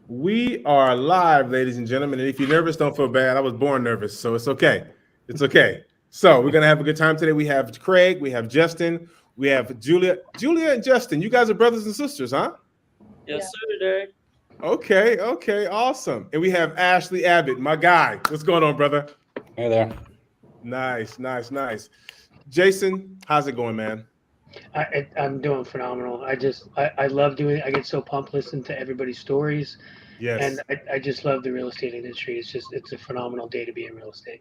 We are live, ladies and gentlemen. And if you're nervous, don't feel bad. I was born nervous, so it's okay. It's okay. So we're gonna have a good time today. We have Craig, we have Justin, we have Julia. Julia and Justin, you guys are brothers and sisters, huh? Yes, sir, Derek. Okay, awesome. And we have Ashley Abbott, my guy. What's going on, brother? Hey there. Nice. Jason, how's it going, man? I'm doing phenomenal. I love doing it. I get so pumped listening to everybody's stories, and Yes, I just love the real estate industry. It's a phenomenal day to be in real estate.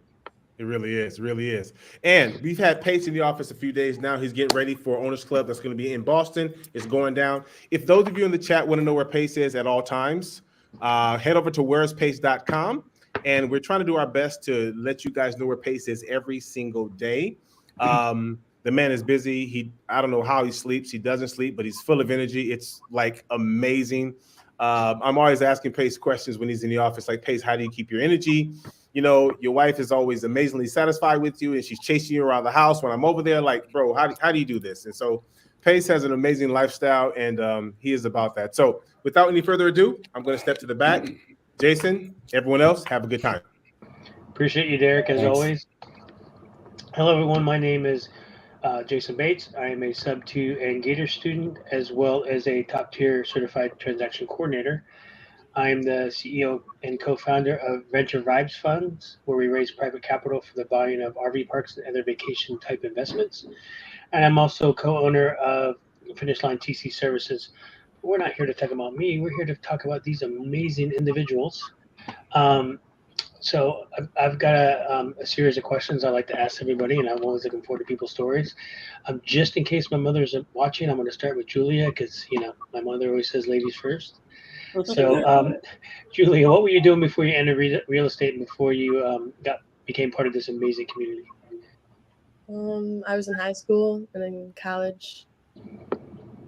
it really is. And we've had Pace in the office a few days now. He's getting ready for Owners Club that's going to be in Boston. It's going down. If those of you in the chat want to know where Pace is at all times, head over to whereispace.com. And we're trying to do our best to let you guys know where Pace is every single day. The man is busy. I don't know how he sleeps. He doesn't sleep, but he's full of energy. It's like amazing. I'm always asking Pace questions when he's in the office, like, Pace, how do you keep your energy? You know, your wife is always amazingly satisfied with you, and she's chasing you around the house when I'm over there. Like, bro, how do you do this? And so Pace has an amazing lifestyle, and he is about that. So without any further ado, I'm going to step to the back. Jason, everyone else, have a good time. Appreciate you, Derek, as Thanks. always. Hello, everyone. My name is Jason Bates. I am a Subto and Gator student, as well as a top-tier certified transaction coordinator. I'm the CEO and co-founder of Venture Vibes Funds, where we raise private capital for the buying of RV parks and other vacation-type investments. And I'm also co-owner of Finish Line TC Services. We're not here to talk about me. We're here to talk about these amazing individuals. Um, so I've got a series of questions I like to ask everybody, and I'm always looking forward to people's stories. Just in case my mother's watching, I'm going to start with Julia because, my mother always says ladies first. So, Julia, what were you doing before you entered real estate and before you became part of this amazing community? I was in high school and then college.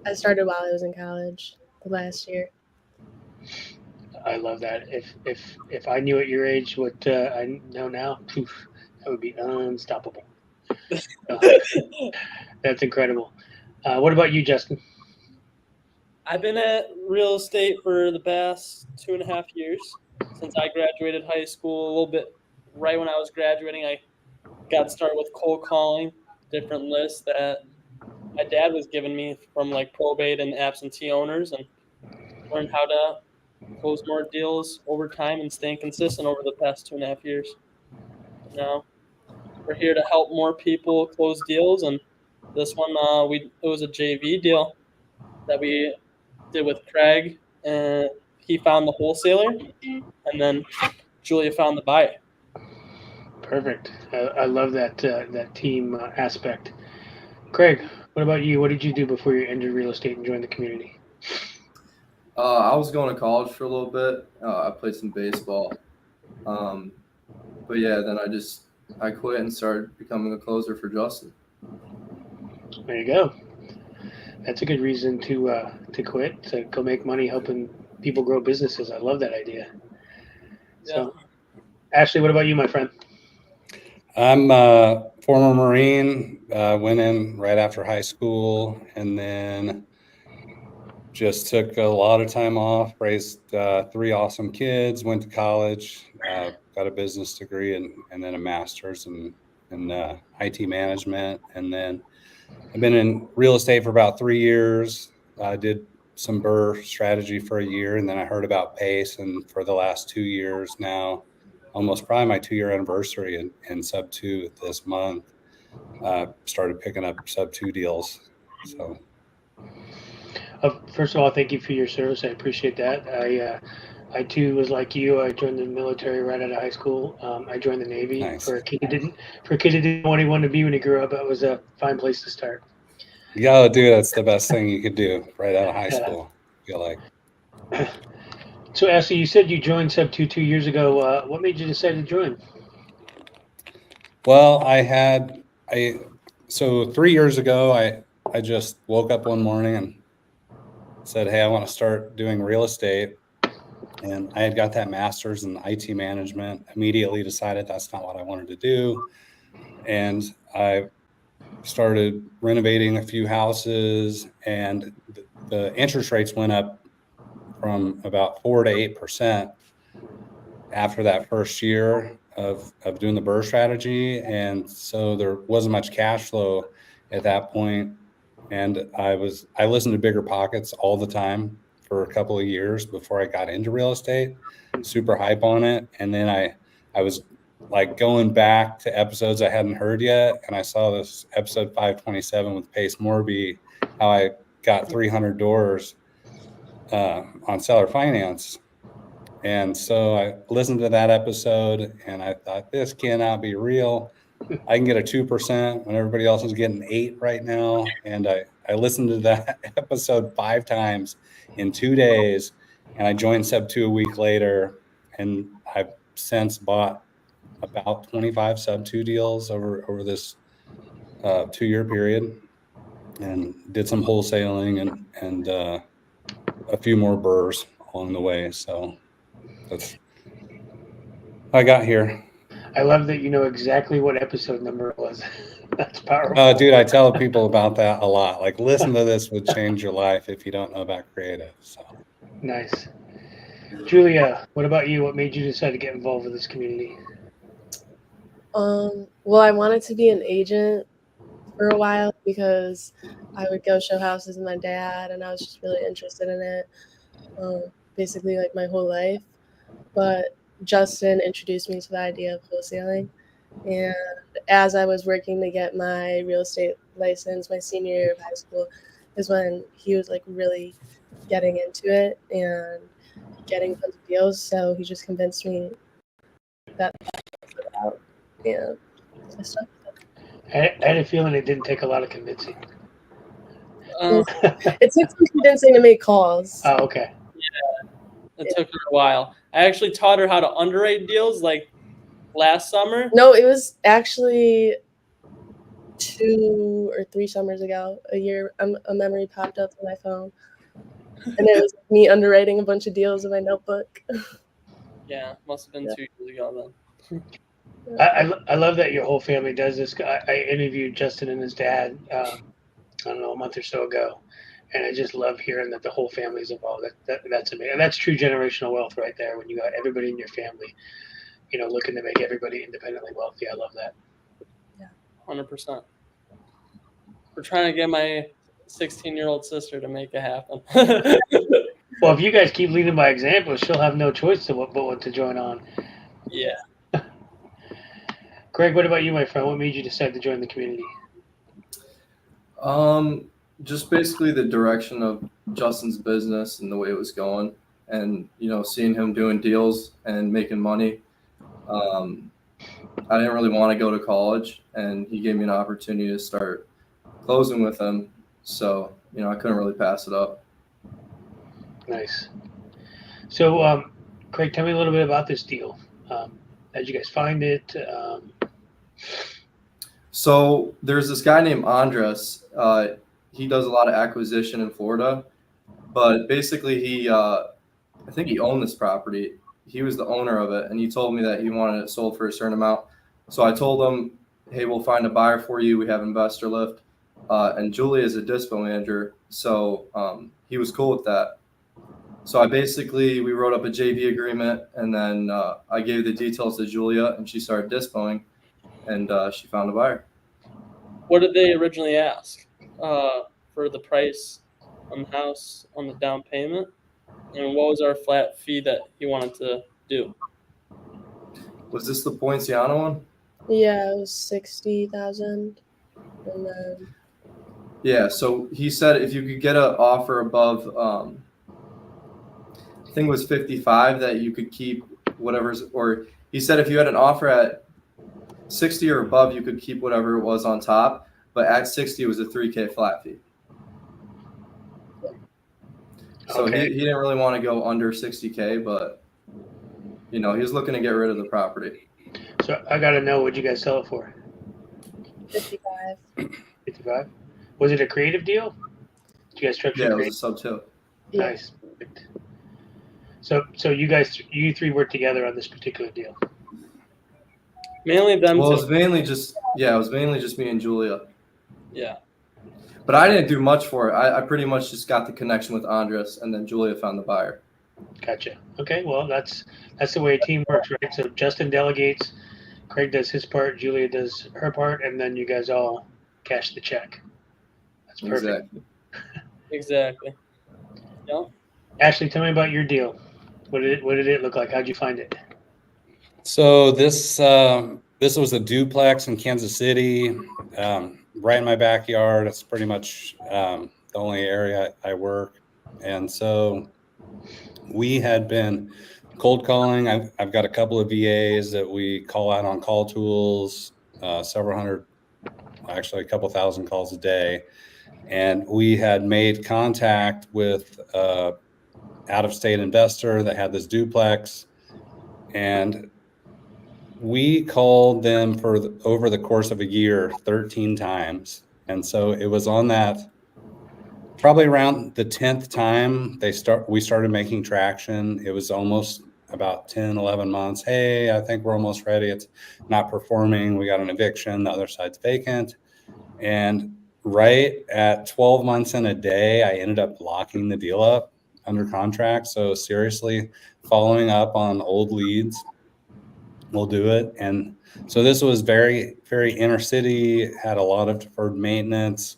I started while I was in college the last year. I love that. If I knew at your age what I know now, poof, that would be unstoppable. That's incredible. What about you, Justin? I've been at real estate for the past 2.5 years since I graduated high school. A little bit right when I was graduating, I got started with cold calling, different lists that my dad was giving me from like probate and absentee owners, and learned how to close more deals over time and staying consistent over the past 2.5 years. Now we're here to help more people close deals, and this one it was a JV deal that we did with Craig, and he found the wholesaler, and then Julia found the buyer. Perfect. I love that team aspect. Craig, what about you? What did you do before you entered real estate and joined the community? I was going to college for a little bit. I played some baseball. But yeah, then I quit and started becoming a closer for Justin. There you go. That's a good reason to quit, to go make money helping people grow businesses. I love that idea. Yeah. So, Ashley, what about you, my friend? I'm a former Marine, went in right after high school, and then just took a lot of time off, raised 3 awesome kids, went to college, got a business degree and then a master's in IT management. And then I've been in real estate for about 3 years. I did some Burr strategy for a year, and then I heard about Pace. And for the last 2 years now, almost probably my 2-year anniversary in Subto this month, started picking up Subto deals. So. First of all, thank you for your service. I appreciate that. I too was like you. I joined the military right out of high school. I joined the Navy. Nice. For a kid who didn't know what he wanted to be when he grew up. It was a fine place to start. You gotta do that's the best thing you could do right out of high school. I feel like. So, Ashley, you said you joined Subto 2 years ago. What made you decide to join? Well, so 3 years ago, I just woke up one morning and said, hey, I want to start doing real estate. And I had got that master's in IT management, immediately decided that's not what I wanted to do. And I started renovating a few houses, and the interest rates went up from about 4 to 8% after that first year of doing the BRRRR strategy. And so there wasn't much cash flow at that point. And I listened to Bigger Pockets all the time for a couple of years before I got into real estate, super hype on it. And then I was like going back to episodes I hadn't heard yet. And I saw this episode 527 with Pace Morby, how I got 300 doors on seller finance. And so I listened to that episode and I thought, this cannot be real. I can get a 2% when everybody else is getting 8 right now. And I listened to that episode 5 times in 2 days, and I joined Subto a week later, and I've since bought about 25 Subto deals over this 2-year period, and did some wholesaling and a few more BRRRRs along the way. So that's how I got here. I love that you know exactly what episode number it was. That's powerful. Dude, I tell people about that a lot. Like, listen to this would change your life if you don't know about creative. So Nice. Julia, what about you? What made you decide to get involved with this community? Well, I wanted to be an agent for a while because I would go show houses with my dad, and I was just really interested in it, basically like my whole life. But Justin introduced me to the idea of wholesaling, and as I was working to get my real estate license, my senior year of high school, is when he was like really getting into it and getting tons of deals. So he just convinced me that out, and I stuck with it. I had a feeling it didn't take a lot of convincing. It took some convincing to make calls. Oh, okay. It took her a while. I actually taught her how to underwrite deals like last summer. No, it was actually 2 or 3 summers ago. A memory popped up on my phone, and it was me underwriting a bunch of deals in my notebook. Yeah, must have been 2 years ago then. I love that your whole family does this. I interviewed Justin and his dad, I don't know, a month or so ago, and I just love hearing that the whole family's involved. That's amazing. And that's true generational wealth right there. When you got everybody in your family, you know, looking to make everybody independently wealthy. I love that. 100%. We're trying to get my 16-year-old sister to make it happen. Well, if you guys keep leading by example, she'll have no choice but to join on. Yeah. Greg, what about you, my friend? What made you decide to join the community? Just basically the direction of Justin's business and the way it was going, and you know, seeing him doing deals and making money. I didn't really want to go to college, and he gave me an opportunity to start closing with him. So, you know, I couldn't really pass it up. Nice. So, Craig, tell me a little bit about this deal. How'd you guys find it? So there's this guy named Andres. He does a lot of acquisition in Florida, but basically I think he owned this property. He was the owner of it, and he told me that he wanted it sold for a certain amount. So I told him, hey, we'll find a buyer for you. We have investor lift. And Julia is a dispo manager, so he was cool with that. So we wrote up a JV agreement, and then I gave the details to Julia, and she started dispoing, and she found a buyer. What did they originally ask for the price on the house, on the down payment? And what was our flat fee that he wanted to do? Was this the Poinciano one? Yeah, it was 60,000, and then Yeah, so he said if you could get an offer above, I think it was 55, that you could keep whatever's, or he said if you had an offer at 60 or above, you could keep whatever it was on top, but at 60 it was a $3,000 flat fee. So Okay. he didn't really want to go under 60K, but you know, he was looking to get rid of the property. So I got to know, what'd you guys sell it for? 55. 55? Was it a creative deal? Did you guys structure Yeah, it it creative? was a sub 2. Yeah. Nice. Perfect. So you three worked together on this particular deal. Mainly them Well, it two. was mainly just me and Julia. Yeah. But I didn't do much for it. I pretty much just got the connection with Andres, and then Julia found the buyer. Gotcha. Okay, well, that's the way a team works, right? So Justin delegates, Craig does his part, Julia does her part, and then you guys all cash the check. That's perfect. Exactly. Exactly. Yeah. Ashley, tell me about your deal. What did it look like? How'd you find it? So this was a duplex in Kansas City, right in my backyard. It's pretty much the only area I work, and so we had been cold calling. I've got a couple of VAs that we call out on call tools, several hundred, actually a couple thousand calls a day, and we had made contact with out-of-state investor that had this duplex, and we called them for over the course of a year 13 times. And so it was on that probably around the 10th time we started making traction. It was almost about 10, 11 months. Hey, I think we're almost ready. It's not performing. We got an eviction. The other side's vacant. And right at 12 months and a day, I ended up locking the deal up under contract. So seriously, following up on old leads, we'll do it. And so this was very, very inner city, had a lot of deferred maintenance.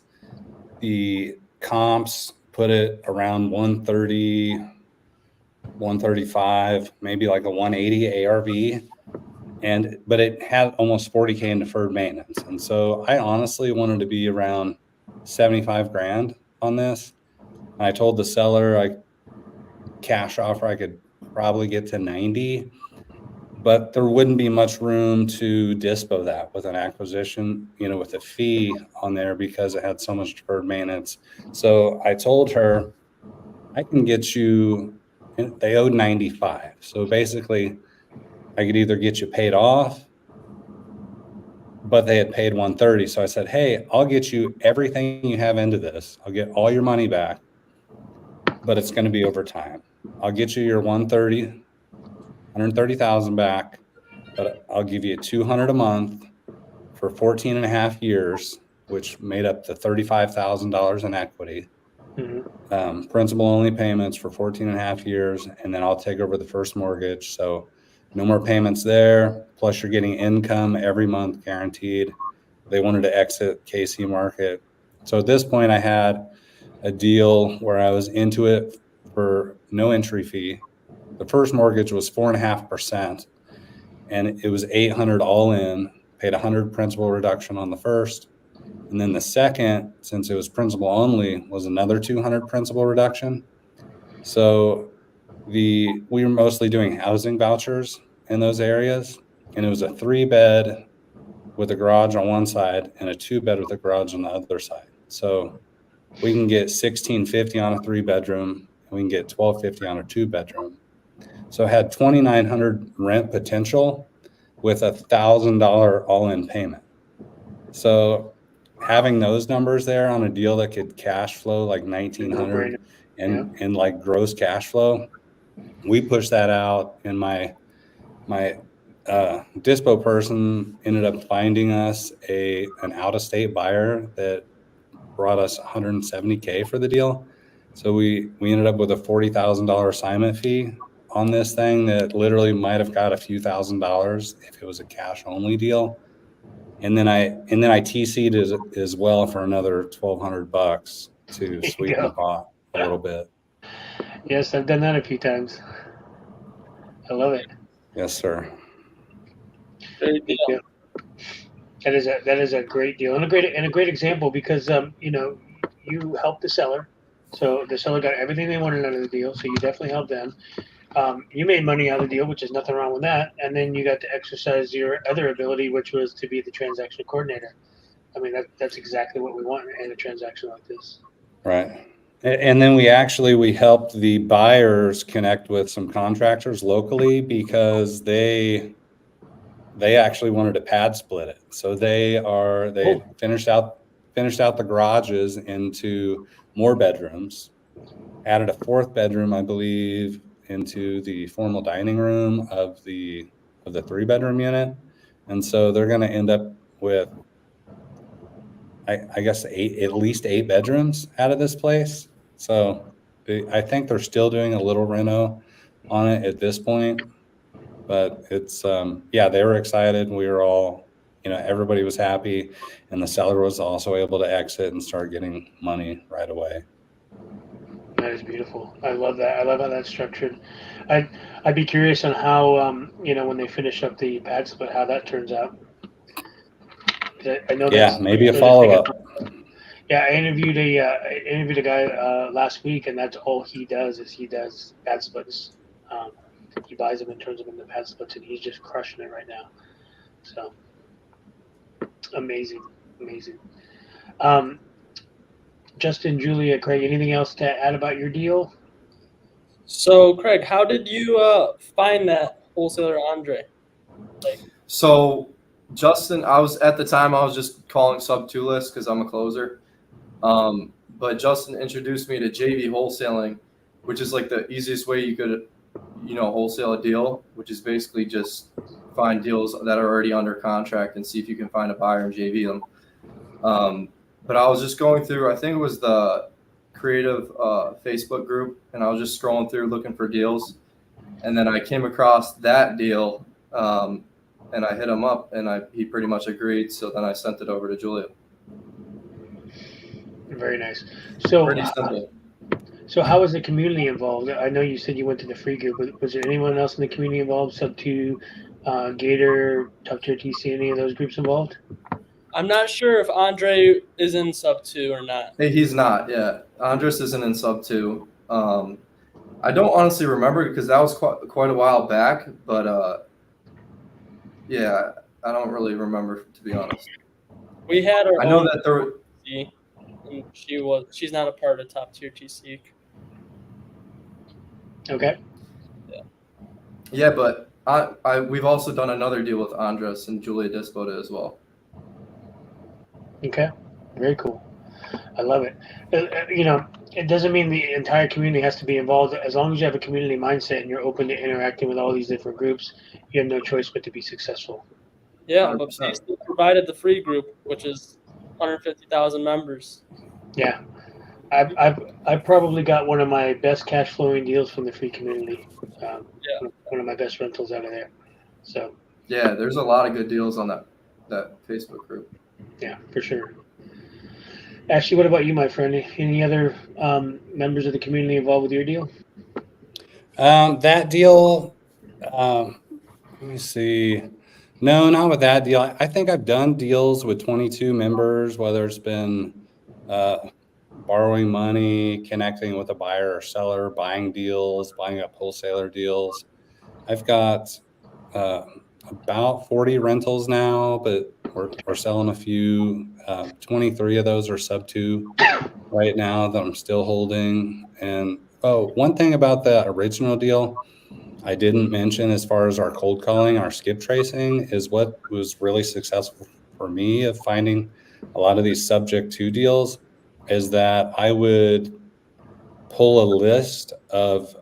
The comps put it around 130, 135, maybe like a 180 ARV. But it had almost 40K in deferred maintenance. And so I honestly wanted to be around 75 grand on this. And I told the seller cash offer, I could probably get to 90, but there wouldn't be much room to dispo that with an acquisition, with a fee on there because it had so much deferred maintenance. So I told her, I can get you, they owed 95. So basically I could either get you paid off, but they had paid 130. So I said, hey, I'll get you everything you have into this. I'll get all your money back, but it's going to be over time. I'll get you your 130,000 back, but I'll give you 200 a month for 14 and a half years, which made up the $35,000 in equity. Mm-hmm. Principal only payments for 14 and a half years. And then I'll take over the first mortgage. So no more payments there. Plus you're getting income every month guaranteed. They wanted to exit KC market. So at this point I had a deal where I was into it for no entry fee. The first mortgage was 4.5%, and it was 800 all in, paid 100 principal reduction on the first. And then the second, since it was principal only, was another 200 principal reduction. So we were mostly doing housing vouchers in those areas. And it was a 3-bed with a garage on one side and a 2-bed with a garage on the other side. So we can get $1,650 on a 3-bedroom, and we can get $1,250 on a 2-bedroom. So it had $2,900 rent potential with $1,000 all-in payment. So having those numbers there on a deal that could cash flow like $1,900 and like gross cash flow, we pushed that out, and my dispo person ended up finding us an out-of-state buyer that brought us $170K for the deal. So we ended up with a $40,000 assignment fee on this thing that literally might have got a few $1,000s if it was a cash only deal. And then I TC'd as well for another $1,200 to sweeten the pot a little bit. Yes, I've done that a few times. I love it. Yes, sir. Great deal. That is a great deal and a great example because you helped the seller, so the seller got everything they wanted out of the deal. So you definitely helped them. You made money out of the deal, which is nothing wrong with that. And then you got to exercise your other ability, which was to be the transaction coordinator. I mean, that's exactly what we want in a transaction like this. Right. And then we helped the buyers connect with some contractors locally because they actually wanted to pad split it. So they finished out the garages into more bedrooms, added a 4th bedroom, I believe, into the formal dining room of the 3-bedroom unit. And so they're going to end up with, I guess, at least 8 bedrooms out of this place. So I think they're still doing a little reno on it at this point, but it's, yeah, they were excited. We were all, everybody was happy, and the seller was also able to exit and start getting money right away. That is beautiful. I love that. I love how that's structured. I'd be curious on how when they finish up the pad split, how that turns out. I know Yeah, maybe a follow-up. Yeah, I interviewed a guy last week, and that's all he does is he does pad splits. He buys them and turns them into pad splits, and he's just crushing it right now. So amazing. Justin, Julia, Craig, anything else to add about your deal? So, Craig, how did you find that wholesaler Andre? So, Justin, I was just calling Subto lists because I'm a closer. But Justin introduced me to JV wholesaling, which is like the easiest way you could, wholesale a deal, which is basically just find deals that are already under contract and see if you can find a buyer and JV them. But I was just going through, I think it was the creative Facebook group, and I was just scrolling through looking for deals. And then I came across that deal, and I hit him up, and he pretty much agreed. So then I sent it over to Julia. Very nice. So Pretty simple. So how was the community involved? I know you said you went to the free group. Was there anyone else in the community involved? Subto, Gator, Top Tier TC, any of those groups involved? I'm not sure if Andre is in Subto or not. Hey, he's not. Yeah, Andres isn't in Subto. I don't honestly remember because that was quite a while back. But yeah, I don't really remember, to be honest. We had our I know own that there. TC, and she's not a part of Top Tier TC. Okay. Yeah, but we've also done another deal with Andres and Julia Piquel as well. Okay. Very cool. I love it. It doesn't mean the entire community has to be involved. As long as you have a community mindset and you're open to interacting with all these different groups, you have no choice but to be successful. Yeah, but 100%. they still provided the free group, which is 150,000 members. Yeah. I've probably got one of my best cash flowing deals from the free community. One of my best rentals out of there. So Yeah, there's a lot of good deals on that Facebook group. yeah, for sure. Ashley, what about you, my friend? Any other members of the community involved with your deal? That deal, let me see. No, not with that deal. I think I've done deals with 22 members, whether it's been borrowing money, connecting with a buyer or seller, buying deals, buying up wholesaler deals. I've got about 40 rentals now, but we're selling a few. 23 of those are Subto right now that I'm still holding. And one thing about the original deal I didn't mention as far as our cold calling, our skip tracing, is what was really successful for me of finding a lot of these subject to deals is that I would pull a list of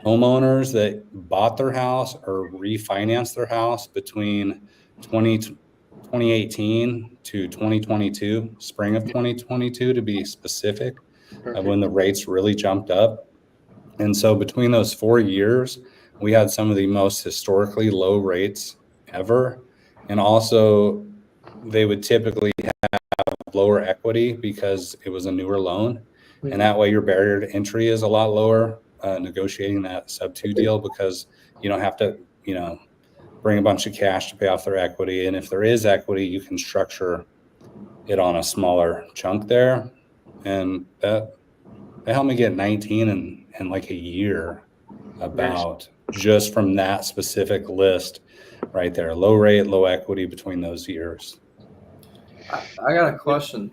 homeowners that bought their house or refinanced their house between 2018 to 2022, spring of 2022 to be specific, when the rates really jumped up. And so between those 4 years, we had some of the most historically low rates ever. And also they would typically have lower equity because it was a newer loan. Mm-hmm. And that way your barrier to entry is a lot lower, negotiating that Subto deal, because you don't have to, bring a bunch of cash to pay off their equity. And if there is equity, you can structure it on a smaller chunk there. And that helped me get 19 in like a year about just from that specific list right there. Low rate, low equity between those years. I got a question.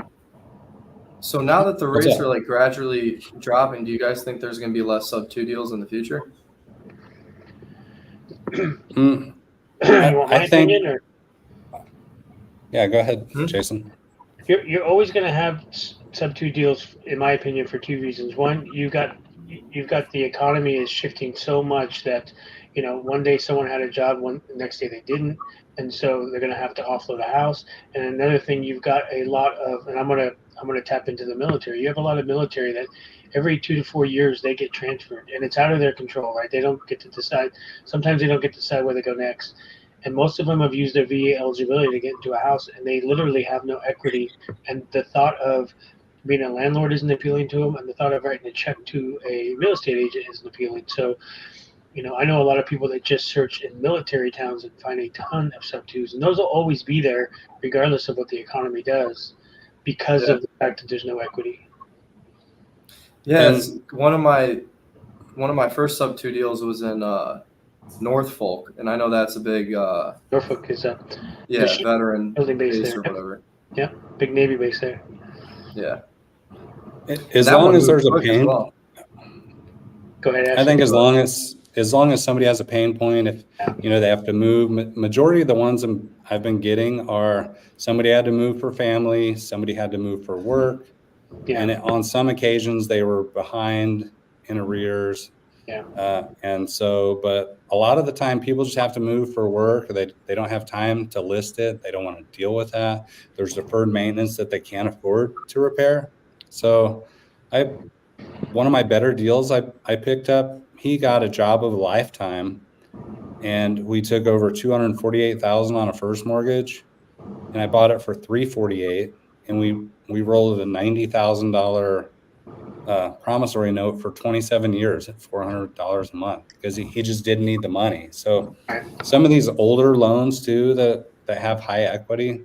So now that the rates are like gradually dropping, do you guys think there's going to be less Subto deals in the future? I think. Yeah, go ahead, Jason. You're always going to have Subto deals, in my opinion, for two reasons. One, you've got the economy is shifting so much that one day someone had a job, the next day they didn't, and so they're going to have to offload a house. And another thing, you've got a lot of, and I'm gonna tap into the military. You have a lot of military that every 2 to 4 years they get transferred, and it's out of their control, right? They don't get to decide. Sometimes they don't get to decide where they go next. And most of them have used their VA eligibility to get into a house, and they literally have no equity. And the thought of being a landlord isn't appealing to them, and the thought of writing a check to a real estate agent isn't appealing. So, I know a lot of people that just search in military towns and find a ton of sub-twos, and those will always be there regardless of what the economy does, because of the fact that there's no equity. Yeah, And- it's one of my first sub-2 deals was in Norfolk, and I know that's a big Norfolk is a veteran building base base there. or whatever. Yeah, big Navy base there. Yeah. As That long one as there's a moved quick as pain, well. Go ahead, Ashley. I think as long as somebody has a pain point, if they have to move, majority of the ones I've been getting are somebody had to move for family, somebody had to move for work, and on some occasions they were behind in arrears. And so, but a lot of the time people just have to move for work. They don't have time to list it. They don't want to deal with that. There's deferred maintenance that they can't afford to repair. So one of my better deals I picked up, he got a job of a lifetime, and we took over $248,000 on a first mortgage, and I bought it for $348,000, and we rolled a $90,000 promissory note for 27 years at $400 a month because he just didn't need the money. So some of these older loans too that have high equity,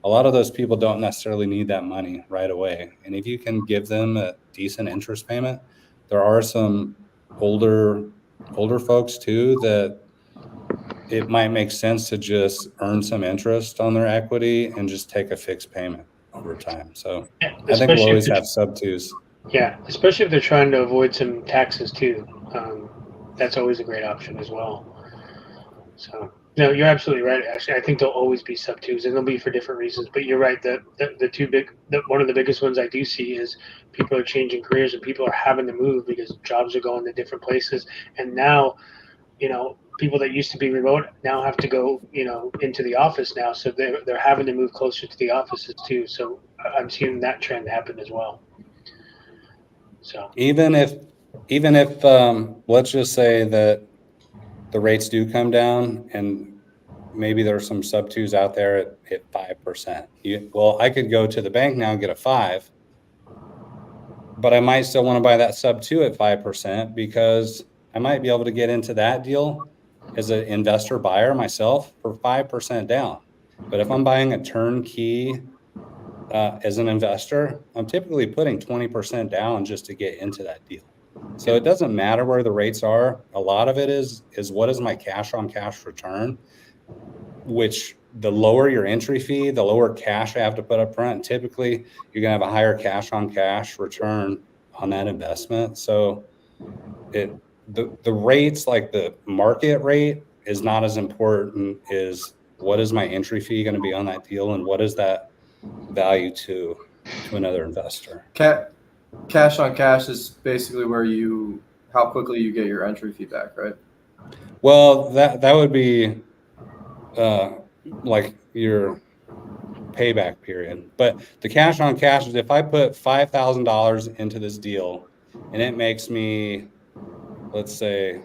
a lot of those people don't necessarily need that money right away. And if you can give them a decent interest payment, there are some older folks too that it might make sense to just earn some interest on their equity and just take a fixed payment over time. So I think we'll always have sub-twos. Yeah, especially if they're trying to avoid some taxes too. That's always a great option as well. So no, you're absolutely right. Actually, I think there'll always be sub-twos, and they'll be for different reasons. But you're right. One of the biggest ones I do see is people are changing careers and people are having to move because jobs are going to different places, and now, people that used to be remote now have to go, into the office now. So they're having to move closer to the offices too. So I'm seeing that trend happen as well. So even if let's just say that the rates do come down and maybe there's some sub-twos out there at 5%. I could go to the bank now and get a 5, but I might still want to buy that sub-2 at 5% because I might be able to get into that deal as an investor buyer myself for 5% down. But if I'm buying a turnkey as an investor, I'm typically putting 20% down just to get into that deal. So it doesn't matter where the rates are. A lot of it is what is my cash on cash return, which the lower your entry fee, the lower cash I have to put up front. Typically, you're going to have a higher cash on cash return on that investment. So the rates, like the market rate, is not as important as what is my entry fee going to be on that deal and what is that value to another investor. Cash on cash is basically how quickly you get your entry fee back, right? Well, that would be like your payback period. But the cash on cash is if I put $5,000 into this deal and it makes me, let's say,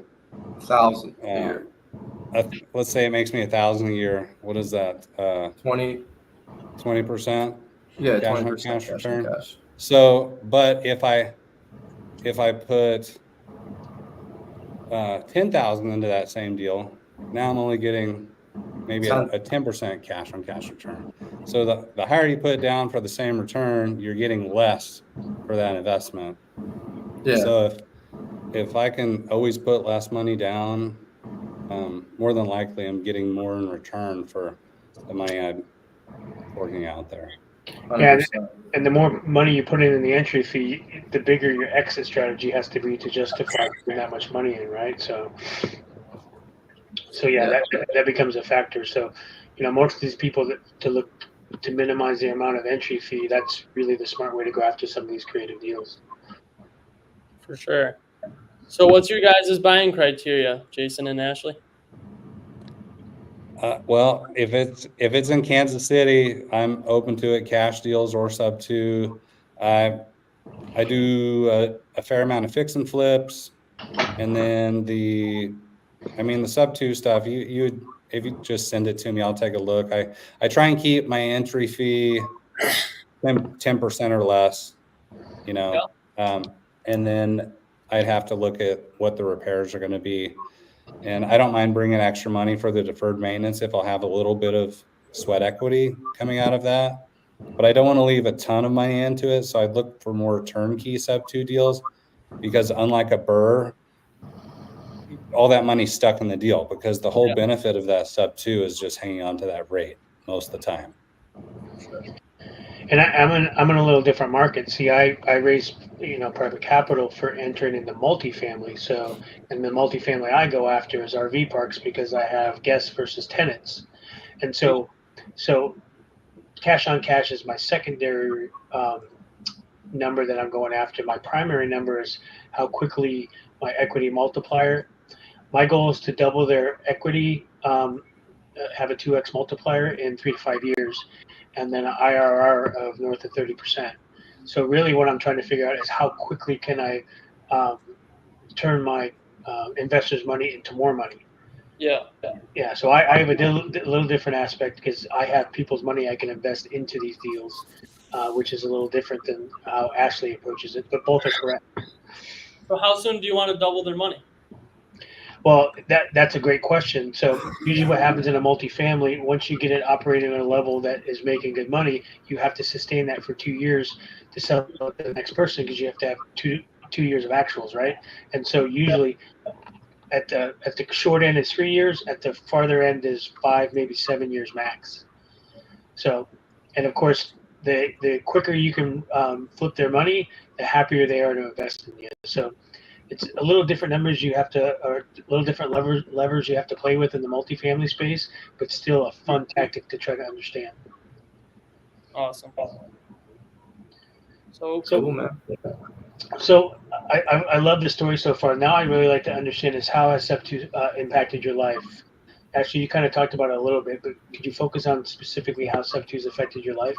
$1,000 a year. Let's say it makes me $1,000 a year. What is that? 20%. Yeah, cash 20% on cash return. on cash. So, but if I put 10,000 into that same deal, now I'm only getting maybe a 10% cash on cash return. So the higher you put down for the same return, you're getting less for that investment. Yeah. So if I can always put less money down, more than likely I'm getting more in return for the money I'm working out there. 100%. Yeah, and the more money you put in the entry fee, the bigger your exit strategy has to be to justify putting that much money in, right? So yeah. That becomes a factor. So, most of these people to look to minimize the amount of entry fee, that's really the smart way to go after some of these creative deals. For sure. So what's your guys' buying criteria, Jason and Ashley? Well, if it's in Kansas City, I'm open to it. Cash deals or Subto. I do a fair amount of fix and flips, and then the Subto stuff. You if you just send it to me, I'll take a look. I try and keep my entry fee 10% or less. And then I'd have to look at what the repairs are going to be. And I don't mind bringing extra money for the deferred maintenance if I'll have a little bit of sweat equity coming out of that. But I don't want to leave a ton of money into it. So I'd look for more turnkey Subto deals, because unlike a Burr, all that money's stuck in the deal, because the whole benefit of that Subto is just hanging on to that rate most of the time. And I'm in a little different market. See, I raise private capital for entering into multifamily. So, and the multifamily I go after is RV parks, because I have guests versus tenants, and so cash on cash is my secondary number that I'm going after. My primary number is how quickly my equity multiplier. My goal is to double their equity, have a 2x multiplier in 3 to 5 years, and then an IRR of north of 30%. So really what I'm trying to figure out is how quickly can I turn my investors' money into more money. Yeah. So I have a little different aspect, because I have people's money I can invest into these deals, which is a little different than how Ashley approaches it, but both are correct. So how soon do you want to double their money? Well, that's a great question. So usually what happens in a multifamily, once you get it operating at a level that is making good money, you have to sustain that for 2 years to sell it to the next person, because you have to have two years of actuals, right? And so usually at the short end is 3 years, at the farther end is 5, maybe 7 years max. So, and of course, the quicker you can flip their money, the happier they are to invest in you. So it's a little different numbers you have to, or a little different levers you have to play with in the multifamily space, but still a fun tactic to try to understand. Awesome. So Cool, man. So I love the story so far. Now I really like to understand is how has Subto impacted your life? Actually, you kind of talked about it a little bit, but could you focus on specifically how Subto has affected your life?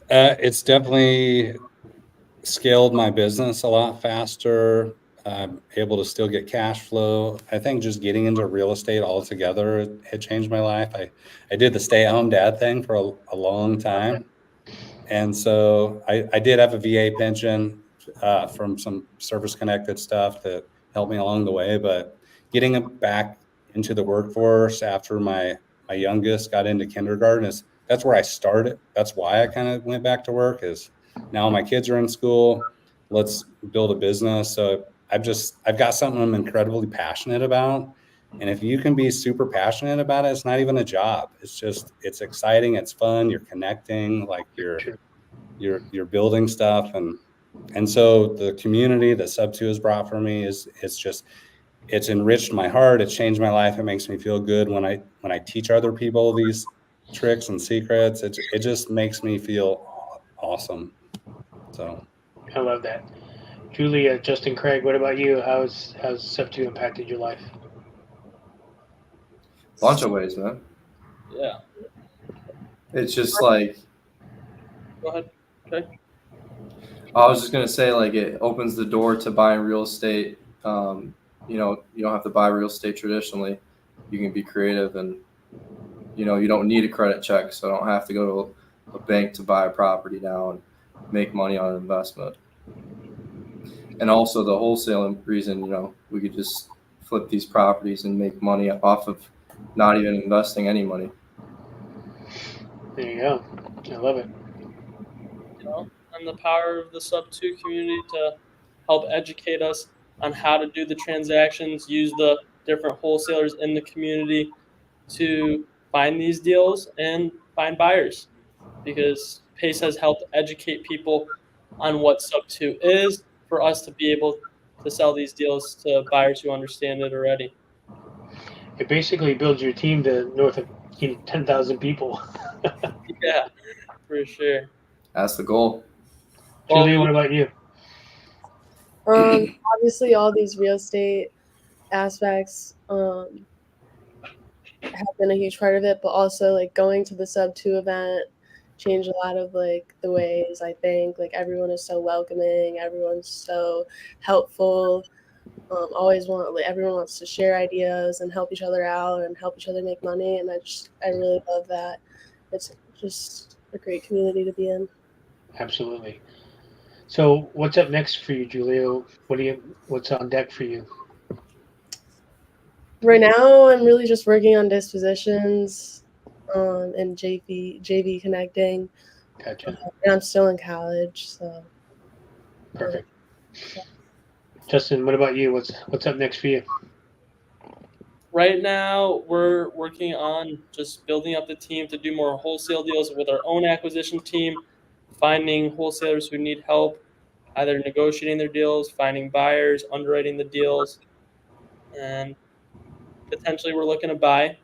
It's definitely scaled my business a lot faster. I'm able to still get cash flow. I think just getting into real estate altogether had changed my life. I did the stay-at-home dad thing for a long time. And so I did have a VA pension from some service-connected stuff that helped me along the way. But getting back into the workforce after my youngest got into kindergarten, that's where I started. That's why I kind of went back to work, is now my kids are in school. Let's build a business. So I've got something I'm incredibly passionate about. And if you can be super passionate about it, it's not even a job. It's exciting. It's fun. You're connecting, like you're building stuff. And so the community that Subto has brought for me it's enriched my heart. It's changed my life. It makes me feel good when I teach other people these tricks and secrets. It just makes me feel awesome. So I love that. Julia, Justin, Craig, what about you? How's Subto impacted your life? Bunch of ways, man. Yeah. It's just like, Go ahead. Okay. I was just gonna say, like, it opens the door to buying real estate. You don't have to buy real estate traditionally. You can be creative, and you don't need a credit check, so I don't have to go to a bank to buy a property now and make money on an investment. And also the wholesaling reason, we could just flip these properties and make money off of not even investing any money. There you go. I love it. And the power of the Subto community to help educate us on how to do the transactions, use the different wholesalers in the community to find these deals and find buyers, because Pace has helped educate people on what Subto is for us to be able to sell these deals to buyers who understand it already. It basically builds your team to north of 10,000 people. Yeah, for sure. That's the goal. Julia, what about you? Obviously, all these real estate aspects have been a huge part of it, but also like going to the Subto event changed a lot of like the ways I think. Like everyone is so welcoming, everyone's so helpful. Everyone wants to share ideas and help each other out and help each other make money, and I really love that. It's just a great community to be in. Absolutely. So what's up next for you, Julia? What's on deck for you? Right now, I'm really just working on dispositions and JV connecting. Gotcha. And I'm still in college, so Perfect. Justin, what about you? What's up next for you? Right now, we're working on just building up the team to do more wholesale deals with our own acquisition team, finding wholesalers who need help, either negotiating their deals, finding buyers, underwriting the deals, and potentially we're looking to buy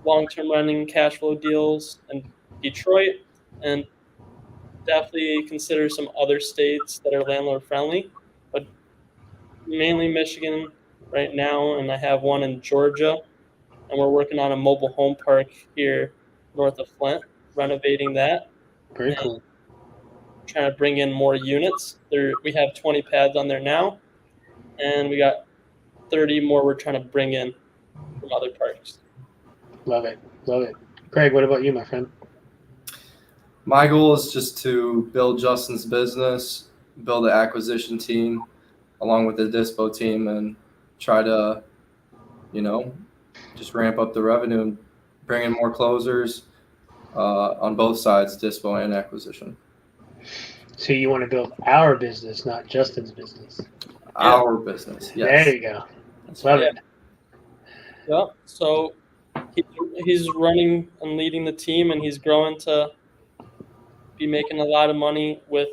long-term running cash flow deals in Detroit, and definitely consider some other states that are landlord friendly, but mainly Michigan right now, and I have one in Georgia, and we're working on a mobile home park here north of Flint, renovating that, Very and cool. trying to bring in more units. We have 20 pads on there now, and we got 30 more we're trying to bring in from other parks. Love it. Love it. Craig, what about you, my friend? My goal is just to build Justin's business, build an acquisition team along with the dispo team, and try to, just ramp up the revenue and bring in more closers on both sides, dispo and acquisition. So you want to build our business, not Justin's business. Our business, yes. There you go. Love it. Yeah. So he's running and leading the team, and he's growing to be making a lot of money with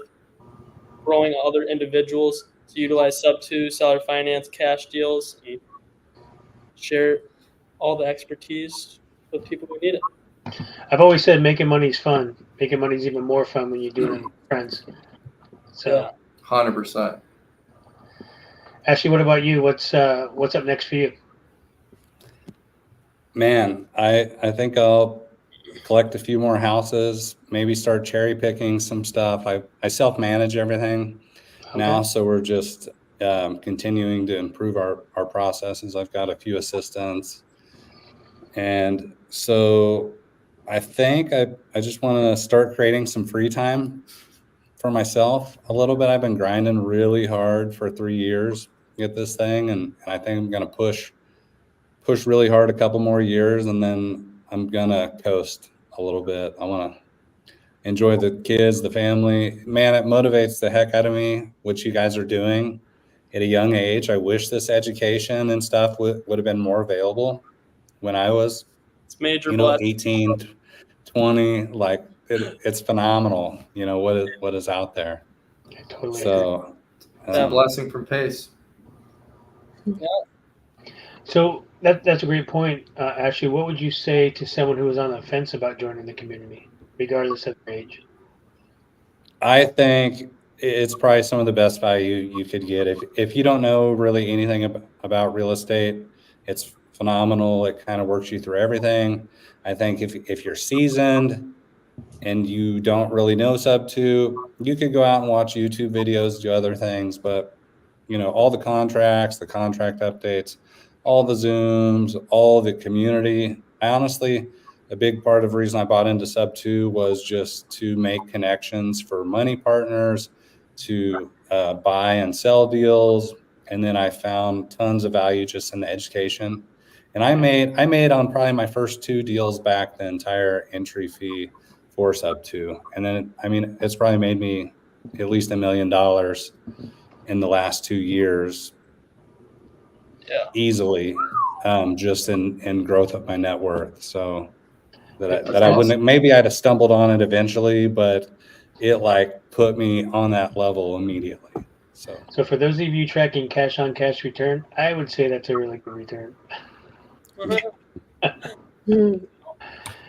growing other individuals to utilize Subto, seller finance, cash deals, and share all the expertise with people who need it. I've always said making money is fun. Making money is even more fun when you're doing it with friends. So, Yeah. 100%. Ashley, what about you? What's up next for you? Man, I think I'll collect a few more houses, maybe start cherry picking some stuff. I self-manage everything now, so we're just continuing to improve our processes. I've got a few assistants. And so I think I just want to start creating some free time for myself a little bit. I've been grinding really hard for 3 years to get this thing, and I think I'm going to push really hard a couple more years, and then I'm going to coast a little bit. I want to enjoy the kids, the family. Man, it motivates the heck out of me, what you guys are doing at a young age. I wish this education and stuff would have been more available when I was, It's major blessing. 18, 20. Like it's phenomenal, what is out there. I totally agree. So It's a blessing from Pace. So that's a great point, Ashley. What would you say to someone who is on the fence about joining the community, regardless of their age? I think it's probably some of the best value you could get. If you don't know really anything about real estate, it's phenomenal. It kind of works you through everything. I think if you're seasoned and you don't really know Subto, you could go out and watch YouTube videos, do other things, but all the contract updates, all the Zooms, all the community. Honestly, a big part of the reason I bought into Subto was just to make connections for money partners, to buy and sell deals. And then I found tons of value just in the education. And I made on probably my first 2 deals back the entire entry fee for Subto. And then, it's probably made me at least $1 million in the last 2 years. Yeah. Easily, just in growth of my net worth. So that That's I awesome. wouldn't, maybe I'd have stumbled on it eventually, but it put me on that level immediately. So for those of you tracking cash on cash return, I would say that's a really good return.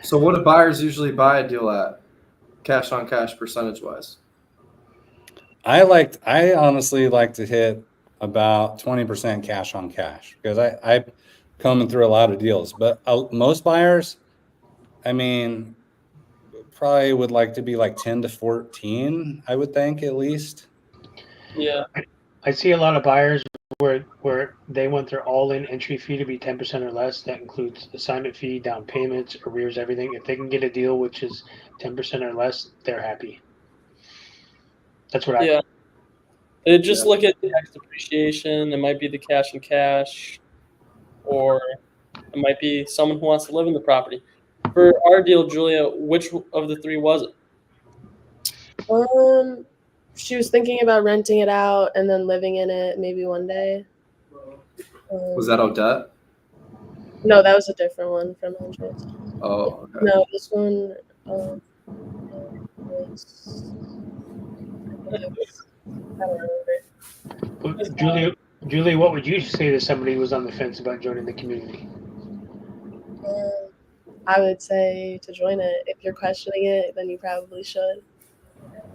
So what do buyers usually buy a deal at, cash on cash percentage wise? I honestly like to hit about 20% cash on cash, because I'm coming through a lot of deals, but most buyers, I mean, probably would like to be like 10 to 14, I would think, at least. Yeah. I see a lot of buyers where they want their all-in entry fee to be 10% or less. That includes assignment fee, down payments, arrears, everything. If they can get a deal which is 10% or less, they're happy. That's what Yeah. They just Yeah. look at tax depreciation. It might be the cash and cash, or it might be someone who wants to live in the property. For our deal, Julia, which of the three was it? She was thinking about renting it out and then living in it maybe one day. Was that Odette? No, that was a different one from Andres. Oh, okay. No, this one was, I don't remember. Julie, what would you say to somebody who was on the fence about joining the community? I would say to join it. If you're questioning it, then you probably should.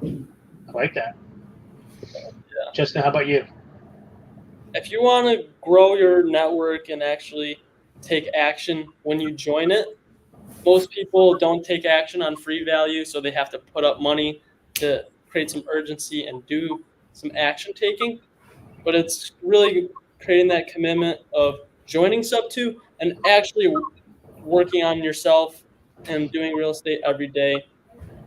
I like that. Yeah. Justin, how about you? If you want to grow your network and actually take action when you join it, most people don't take action on free value, so they have to put up money to create some urgency and do some action taking. But it's really creating that commitment of joining Subto and actually working on yourself and doing real estate every day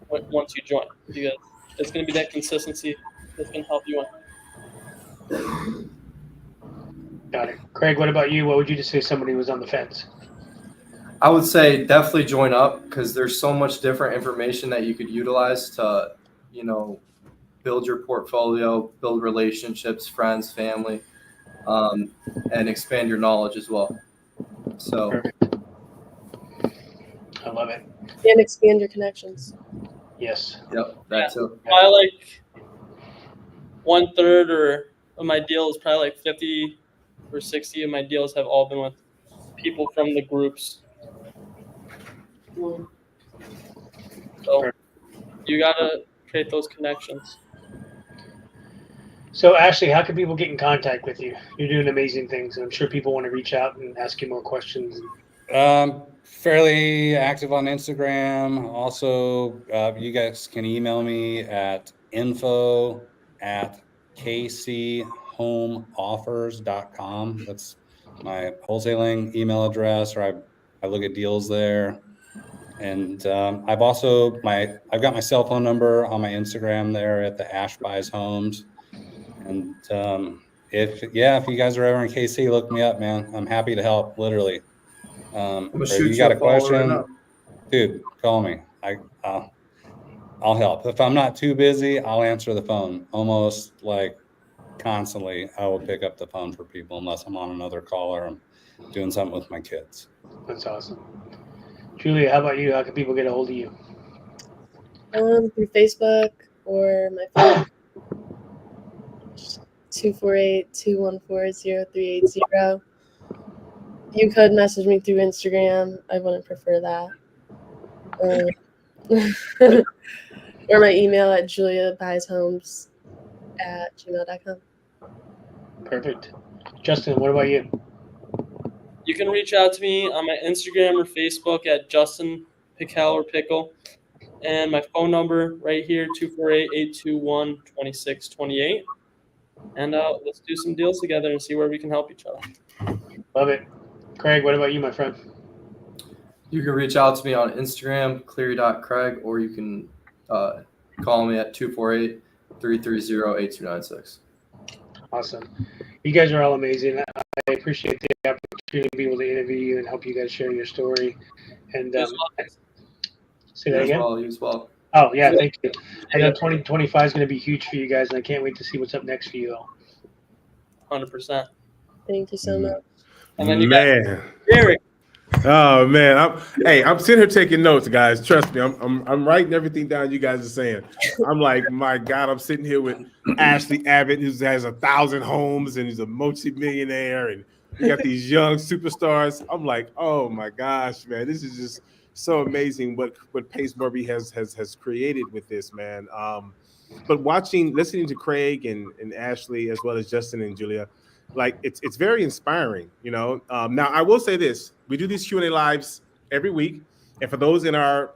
once you join, because it's going to be that consistency that's going to help you win. Got it. Craig, what about you? What would you just say to somebody who was on the fence? I would say definitely join up, because there's so much different information that you could utilize to, build your portfolio, build relationships, friends, family, and expand your knowledge as well. So, Perfect. I love it. And expand your connections. Yes. yep, that's it. Probably like 1/3 or of my deals, probably like 50 or 60 of my deals have all been with people from the groups. So you gotta create those connections. So, Ashley, how can people get in contact with you? You're doing amazing things, and I'm sure people want to reach out and ask you more questions. Fairly active on Instagram. Also, you guys can email me at info@kchomeoffers.com. That's my wholesaling email address, or I look at deals there. And I've got my cell phone number on my Instagram there at the Ash Buys Homes. And if you guys are ever in KC, look me up, man. I'm happy to help, literally. I'm gonna If shoot you got you a a follow right question, now. dude, call me. I'll help. If I'm not too busy, I'll answer the phone almost like constantly. I will pick up the phone for people unless I'm on another call or I'm doing something with my kids. That's awesome. Julia, how about you? How can people get a hold of you? Through Facebook or my phone. 248-214-0380. You could message me through Instagram. I wouldn't prefer that. Or my email at juliabuyshomes@gmail.com. Perfect. Justin, what about you? You can reach out to me on my Instagram or Facebook at Justin Piquel or Pickle. And my phone number right here, 248-821-2628. And let's do some deals together and see where we can help each other. Love it. Craig, what about you, my friend? You can reach out to me on Instagram, cleary.craig, or you can call me at 248-330-8296. Awesome. You guys are all amazing. I appreciate the opportunity to be able to interview you and help you guys share your story. And say that again? You as well. Oh, yeah, thank you. I know 2025 is going to be huge for you guys, and I can't wait to see what's up next for you all. 100%. Thank you so much. And then you Man. got Derek. Oh man, I'm sitting here taking notes, guys. Trust me, I'm writing everything down you guys are saying. I'm like, my God, I'm sitting here with Ashley Abbott, who has 1,000 homes and he's a multi-millionaire, and we got these young superstars. I'm like, oh my gosh, man, this is just so amazing what Pace Morby has created with this, man. But listening to Craig and Ashley, as well as Justin and Julia, like it's very inspiring, you know. Now I will say this: we do these Q&A lives every week, and for those in our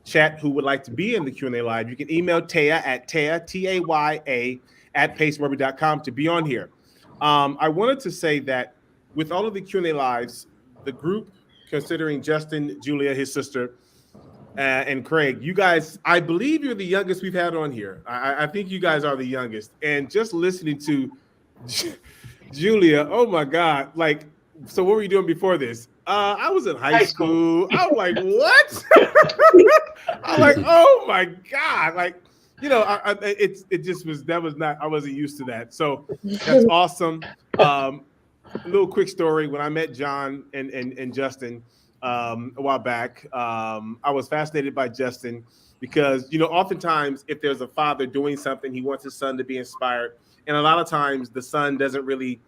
chat who would like to be in the Q&A live, you can email Taya at Taya at pacemurby.com to be on here. I wanted to say that with all of the Q&A lives, the group, considering Justin, Julia, his sister, and Craig, you guys, I believe you're the youngest we've had on here. I think you guys are the youngest. And just listening to Julia, oh my God. Like, so what were you doing before this? I was in high school. I'm like, what? I'm like, oh my God. Like, you know, I wasn't used to that. So that's awesome. A little quick story. When I met John and Justin a while back, I was fascinated by Justin because, you know, oftentimes if there's a father doing something, he wants his son to be inspired. And a lot of times the son doesn't really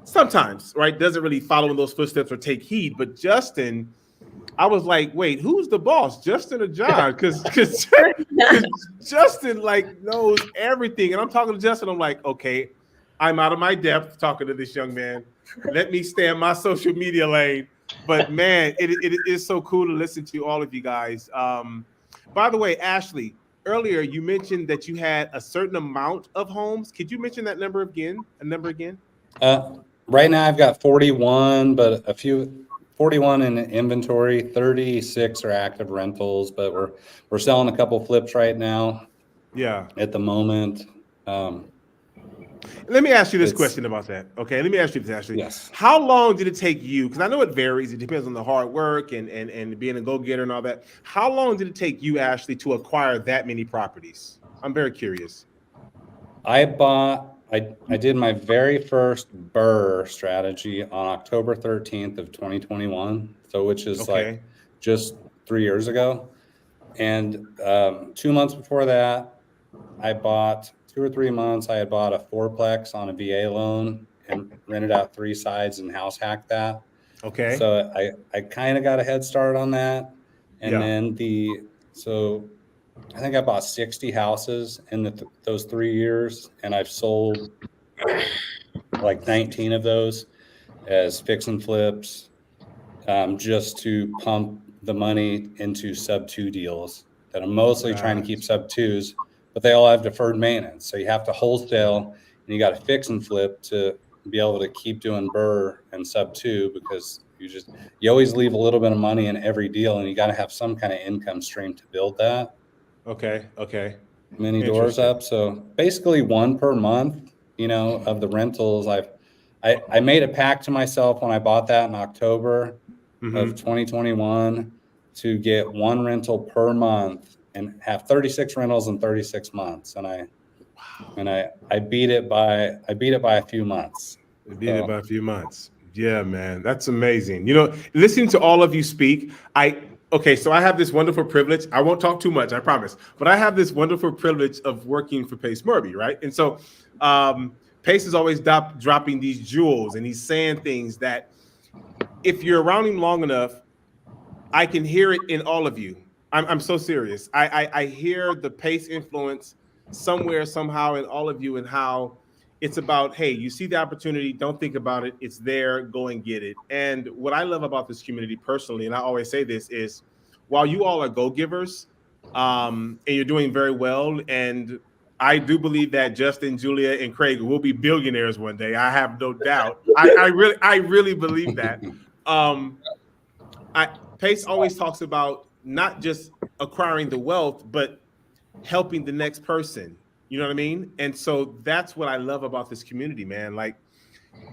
follow in those footsteps or take heed. But Justin, I was like, wait, who's the boss, Justin or John? Because Justin like knows everything. And I'm talking to Justin. I'm like, okay, I'm out of my depth talking to this young man. Let me stay in my social media lane. But man, it is so cool to listen to all of you guys. By the way, Ashley, earlier you mentioned that you had a certain amount of homes. Could you mention that number again? Right now I've got 41, but 41 in inventory, 36 are active rentals, but we're selling a couple flips right now. Yeah. At the moment. Let me ask you this question about that. Okay, let me ask you this, Ashley. Yes. How long did it take you? Because I know it varies. It depends on the hard work and being a go-getter and all that. How long did it take you, Ashley, to acquire that many properties? I'm very curious. I did my very first BRRRR strategy on October 13th of 2021. So which is like just 3 years ago. And 2 months before that, 2 or 3 months, I had bought a fourplex on a VA loan and rented out 3 sides and house hacked that. Okay. So I kind of got a head start on that. And then so I think I bought 60 houses in those 3 years, and I've sold like 19 of those as fix and flips, just to pump the money into sub-2 deals that I'm mostly trying to keep sub-2s, but they all have deferred maintenance. So you have to wholesale and you got to fix and flip to be able to keep doing BRRRR and sub-2, because you always leave a little bit of money in every deal, and you got to have some kind of income stream to build that. Okay. Many doors up. So basically 1 per month, you know, of the rentals. I made a pact to myself when I bought that in October of 2021 to get 1 rental per month and have 36 rentals in 36 months. And I beat it by a few months. It by a few months. Yeah, man, that's amazing. You know, listening to all of you speak, so I have this wonderful privilege. I won't talk too much, I promise. But I have this wonderful privilege of working for Pace Murby, right? And so Pace is always dropping these jewels, and he's saying things that if you're around him long enough, I can hear it in all of you. I'm so serious. I hear the Pace influence somewhere, somehow in all of you, and how it's about, hey, you see the opportunity, don't think about it. It's there, go and get it. And what I love about this community personally, and I always say this, is while you all are go-givers, and you're doing very well, and I do believe that Justin, Julia, and Craig will be billionaires one day. I have no doubt. I really believe that. Pace always talks about not just acquiring the wealth, but helping the next person. You know what I mean? And so that's what I love about this community, man. Like,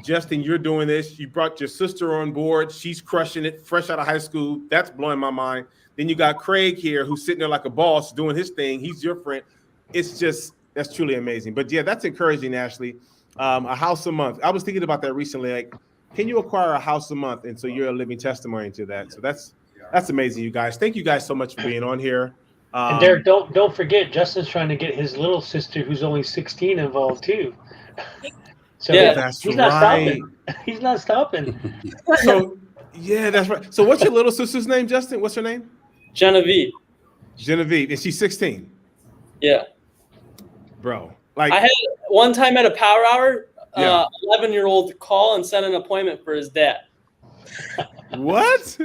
Justin, you're doing this. You brought your sister on board. She's crushing it, fresh out of high school. That's blowing my mind. Then you got Craig here, who's sitting there like a boss doing his thing. He's your friend. That's truly amazing. But yeah, that's encouraging, Ashley. A house a month. I was thinking about that recently. Like, can you acquire a house a month? And so you're a living testimony to that. So that's amazing, you guys. Thank you guys so much for being on here. And Derek, don't forget, Justin's trying to get his little sister, who's only 16, involved too. So yeah, that's he's right. not stopping. He's not stopping. So yeah, that's right. So what's your little sister's name, Justin? What's her name? Genevieve. Genevieve. And she's 16. Yeah. bro. Like, I had one time at a power hour, Yeah. 11-year-old call and set an appointment for his dad. what?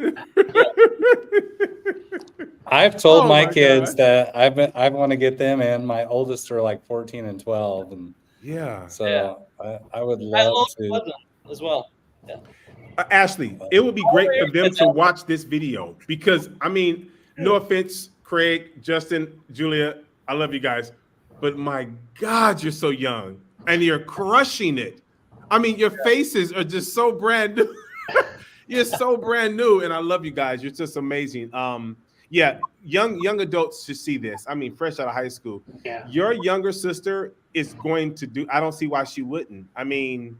I've told Oh my my kids gosh. that I want to get them in. My oldest are like 14 and 12, and Yeah. so I would I love love to. cousin as well. Ashley, it would be great for them to watch this video because, I mean, no offense, Craig, Justin, Julia, I love you guys, but my God, you're so young and you're crushing it. I mean, your faces are just so brand new. You're so brand new, and I love you guys. You're just amazing. Yeah, young adults should see this. I mean, fresh out of high school. Yeah. Your younger sister is going to do. I don't see why she wouldn't. I mean,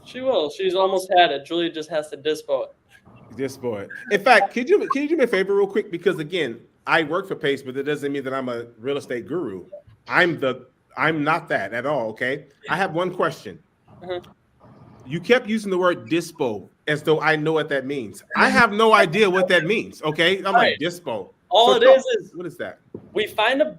She will. She's almost had it. Julia just has to dispo it. this boy. In fact, can you do me a favor real quick? Because again, I work for Pace, but it doesn't mean that I'm a real estate guru. I'm not that at all. Okay. I have one question. Uh-huh. You kept using the word dispo as though I know what that means. I have no idea what that means. Okay. I'm like, Right. dispo. All So it is what is that? we find a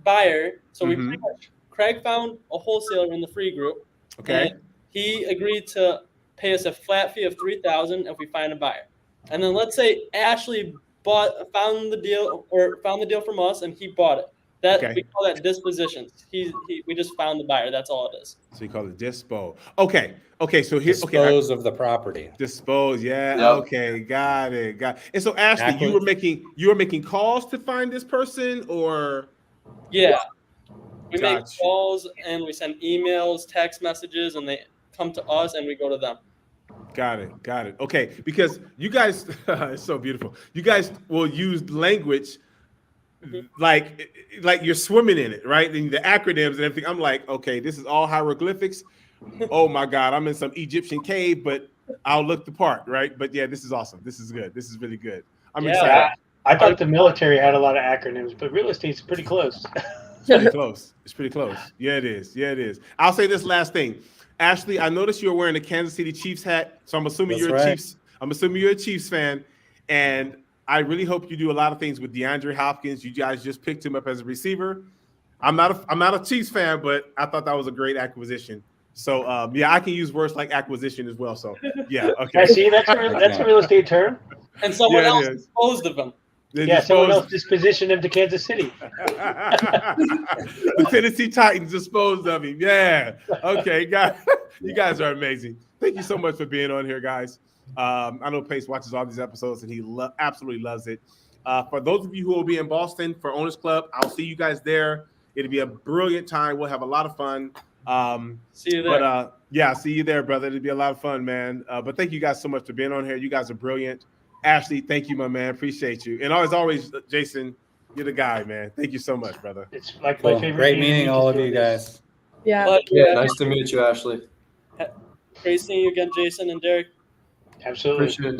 buyer. So we Mhm. pretty much, Craig found a wholesaler in the free group. Okay. And he agreed to pay us a flat fee of $3,000 if we find a buyer. And then let's say Ashley found the deal from us and he bought it. Okay. We call that dispositions. We just found the buyer. That's all it is. So you call it dispo. Okay. Okay. So here, okay. Dispose of the property. Dispose, yeah. Yep. Okay, got it. And so, Ashley, Acquisition. you were making calls to find this person, or Yeah. We make Gotcha. calls and we send emails, text messages, and they come to us and we go to them. got it. Okay, because you guys, it's so beautiful. You guys will use language like you're swimming in it, right? And the acronyms and everything. I'm like, okay, this is all hieroglyphics. Oh my God, I'm in some Egyptian cave, but I'll look the part, right? But yeah, this is awesome. This is good. This is really good. I'm Yeah. excited. I thought the military had a lot of acronyms, but real estate's pretty close. It's pretty close. It's pretty close. Yeah, it is. Yeah, it is. I'll say this last thing. Ashley, I noticed you're wearing a Kansas City Chiefs hat, so I'm assuming That's you're a right. Chiefs. I'm assuming you're a Chiefs fan, and I really hope you do a lot of things with DeAndre Hopkins. You guys just picked him up as a receiver. I'm not a Chiefs fan, but I thought that was a great acquisition. So yeah, I can use words like acquisition as well. So yeah, okay. I see that's a real estate term. And someone Yeah, it else is. disposed of them. They Yeah, someone disposed- else dispositioned him to Kansas City. The Tennessee Titans disposed of him. Yeah. Okay, guys. You guys are amazing. Thank you so much for being on here, guys. I know Pace watches all these episodes and he absolutely loves it. For those of you who will be in Boston for Owners Club, I'll see you guys there. It'll be a brilliant time. We'll have a lot of fun. See you there. But yeah, see you there, brother. It'll be a lot of fun, man. But thank you guys so much for being on here. You guys are brilliant. Ashley, thank you, my man. Appreciate you. And as always, Jason, you're the guy, man. Thank you so much, brother. It's like my Well, favorite. great thing to meeting do, all just of you doing this. guys. Yeah. But, Yeah, nice to meet you, Ashley. Great seeing you again, Jason and Derek. Absolutely. Appreciate it, Derek.